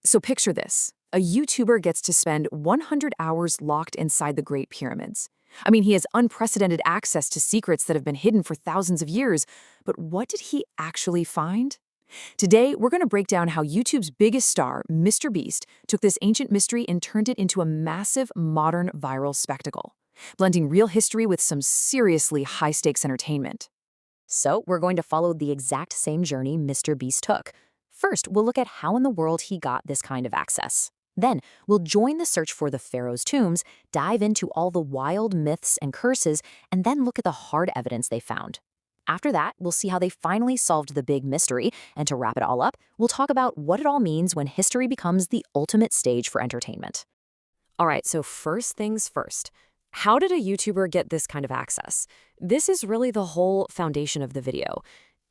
So picture this. A YouTuber gets to spend 100 hours locked inside the Great Pyramids. I mean, he has unprecedented access to secrets that have been hidden for thousands of years, but what did he actually find? Today, we're going to break down how YouTube's biggest star, MrBeast, took this ancient mystery and turned it into a massive modern viral spectacle, blending real history with some seriously high-stakes entertainment. So, we're going to follow the exact same journey Mr. Beast took. First, we'll look at how in the world he got this kind of access. Then, we'll join the search for the pharaoh's tombs, dive into all the wild myths and curses, and then look at the hard evidence they found. After that, we'll see how they finally solved the big mystery, and to wrap it all up, we'll talk about what it all means when history becomes the ultimate stage for entertainment. All right, so first things first. How did a YouTuber get this kind of access? This is really the whole foundation of the video.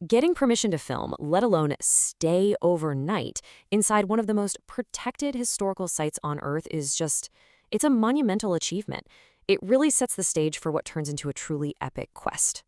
Getting permission to film, let alone stay overnight, inside one of the most protected historical sites on Earth it's a monumental achievement. It really sets the stage for what turns into a truly epic quest.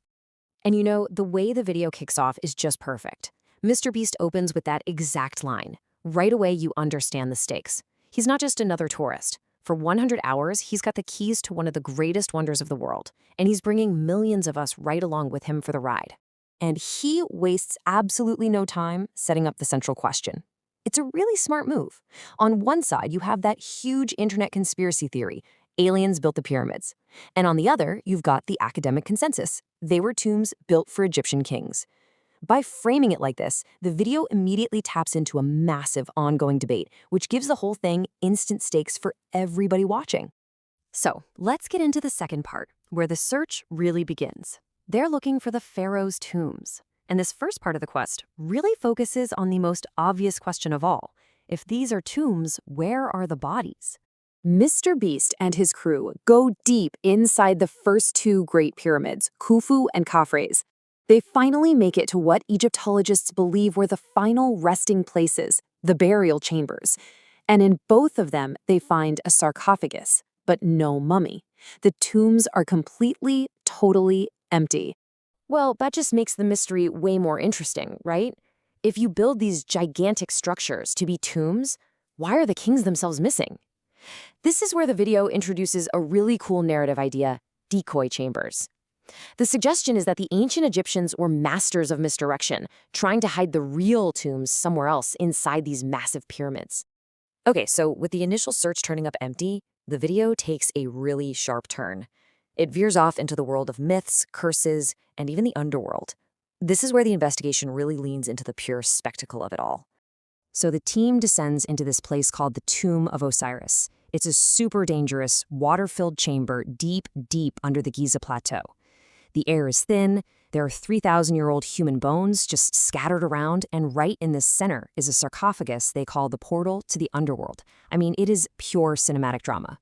And you know, the way the video kicks off is just perfect. Mr. Beast opens with that exact line. Right away, you understand the stakes. He's not just another tourist. For 100 hours, he's got the keys to one of the greatest wonders of the world, and he's bringing millions of us right along with him for the ride. And he wastes absolutely no time setting up the central question. It's a really smart move. On one side, you have that huge internet conspiracy theory, aliens built the pyramids. And on the other, you've got the academic consensus. They were tombs built for Egyptian kings. By framing it like this, the video immediately taps into a massive ongoing debate, which gives the whole thing instant stakes for everybody watching. So, let's get into the second part, where the search really begins. They're looking for the pharaoh's tombs. And this first part of the quest really focuses on the most obvious question of all. If these are tombs, where are the bodies? MrBeast and his crew go deep inside the first two Great Pyramids, Khufu and Khafre's. They finally make it to what Egyptologists believe were the final resting places, the burial chambers. And in both of them, they find a sarcophagus, but no mummy. The tombs are completely, totally empty. Well, that just makes the mystery way more interesting, right? If you build these gigantic structures to be tombs, why are the kings themselves missing? This is where the video introduces a really cool narrative idea, decoy chambers. The suggestion is that the ancient Egyptians were masters of misdirection, trying to hide the real tombs somewhere else inside these massive pyramids. Okay, so with the initial search turning up empty, the video takes a really sharp turn. It veers off into the world of myths, curses, and even the underworld. This is where the investigation really leans into the pure spectacle of it all. So the team descends into this place called the Tomb of Osiris. It's a super dangerous, water-filled chamber deep, deep under the Giza Plateau. The air is thin, there are 3,000-year-old human bones just scattered around, and right in the center is a sarcophagus they call the portal to the underworld. I mean, it is pure cinematic drama.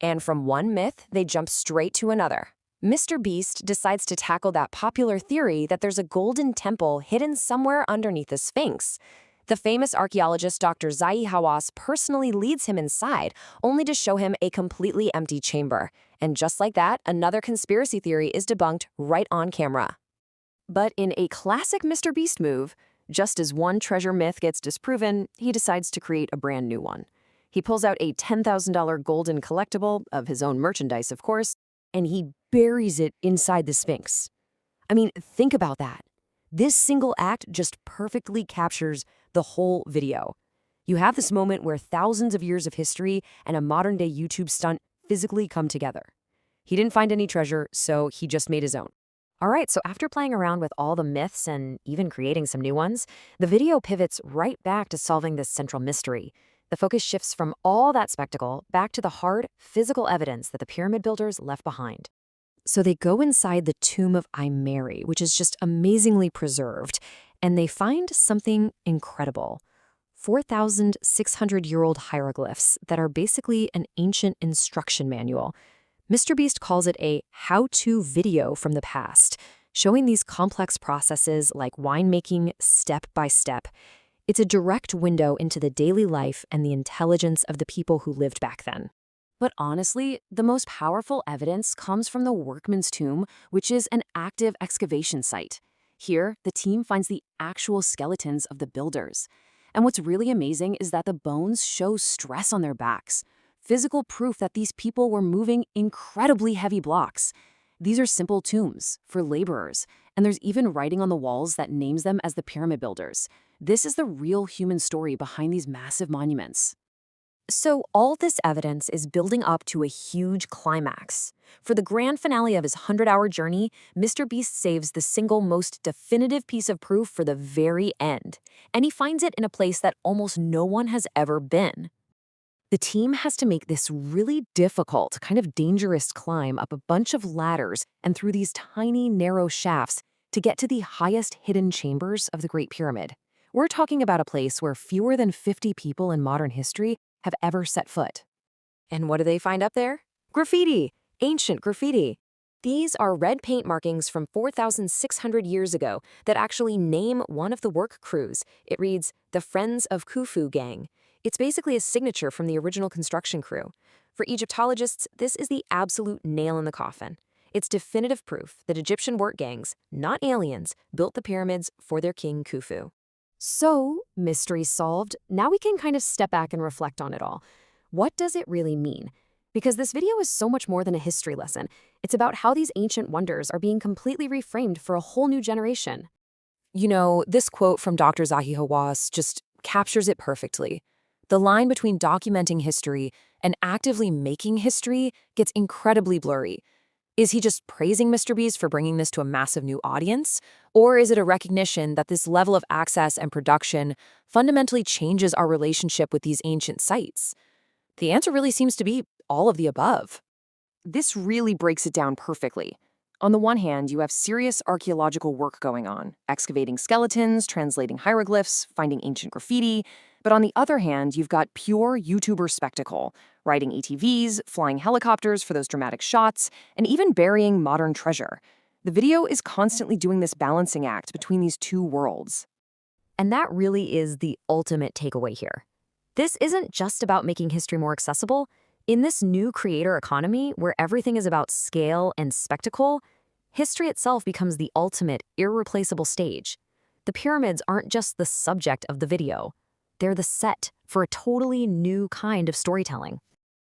And from one myth, they jump straight to another. MrBeast decides to tackle that popular theory that there's a golden temple hidden somewhere underneath the Sphinx. The famous archaeologist Dr. Zahi Hawass personally leads him inside, only to show him a completely empty chamber. And just like that, another conspiracy theory is debunked right on camera. But in a classic MrBeast move, just as one treasure myth gets disproven, he decides to create a brand new one. He pulls out a $10,000 golden collectible, of his own merchandise, of course, and he buries it inside the Sphinx. I mean, think about that. This single act just perfectly captures the whole video. You have this moment where thousands of years of history and a modern-day YouTube stunt physically come together. He didn't find any treasure, so he just made his own. All right, so after playing around with all the myths and even creating some new ones, the video pivots right back to solving this central mystery. The focus shifts from all that spectacle back to the hard, physical evidence that the pyramid builders left behind. So they go inside the tomb of Imeri, which is just amazingly preserved, and they find something incredible. 4,600-year-old hieroglyphs that are basically an ancient instruction manual. MrBeast calls it a how-to video from the past, showing these complex processes like winemaking step by step. It's a direct window into the daily life and the intelligence of the people who lived back then. But honestly, the most powerful evidence comes from the Workman's Tomb, which is an active excavation site. Here, the team finds the actual skeletons of the builders. And what's really amazing is that the bones show stress on their backs, physical proof that these people were moving incredibly heavy blocks. These are simple tombs for laborers, and there's even writing on the walls that names them as the pyramid builders. This is the real human story behind these massive monuments. So all this evidence is building up to a huge climax. For the grand finale of his 100-hour journey, Mr. Beast saves the single most definitive piece of proof for the very end, and he finds it in a place that almost no one has ever been. The team has to make this really difficult, kind of dangerous climb up a bunch of ladders and through these tiny, narrow shafts to get to the highest hidden chambers of the Great Pyramid. We're talking about a place where fewer than 50 people in modern history have ever set foot. And what do they find up there? Graffiti! Ancient graffiti. These are red paint markings from 4,600 years ago that actually name one of the work crews. It reads, the Friends of Khufu Gang. It's basically a signature from the original construction crew. For Egyptologists, this is the absolute nail in the coffin. It's definitive proof that Egyptian work gangs, not aliens, built the pyramids for their king Khufu. So, mystery solved. Now we can kind of step back and reflect on it all. What does it really mean? Because this video is so much more than a history lesson. It's about how these ancient wonders are being completely reframed for a whole new generation. You know, this quote from Dr. Zahi Hawass just captures it perfectly. The line between documenting history and actively making history gets incredibly blurry. Is he just praising Mr. Beast for bringing this to a massive new audience? Or is it a recognition that this level of access and production fundamentally changes our relationship with these ancient sites? The answer really seems to be all of the above. This really breaks it down perfectly. On the one hand, you have serious archaeological work going on, excavating skeletons, translating hieroglyphs, finding ancient graffiti. But on the other hand, you've got pure YouTuber spectacle, riding ATVs, flying helicopters for those dramatic shots, and even burying modern treasure. The video is constantly doing this balancing act between these two worlds. And that really is the ultimate takeaway here. This isn't just about making history more accessible. In this new creator economy, where everything is about scale and spectacle, history itself becomes the ultimate, irreplaceable stage. The pyramids aren't just the subject of the video. They're the set for a totally new kind of storytelling.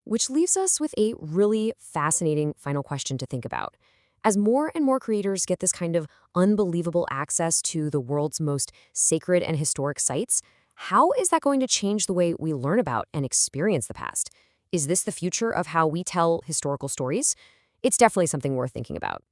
Which leaves us with a really fascinating final question to think about. As more and more creators get this kind of unbelievable access to the world's most sacred and historic sites, how is that going to change the way we learn about and experience the past? Is this the future of how we tell historical stories? It's definitely something worth thinking about.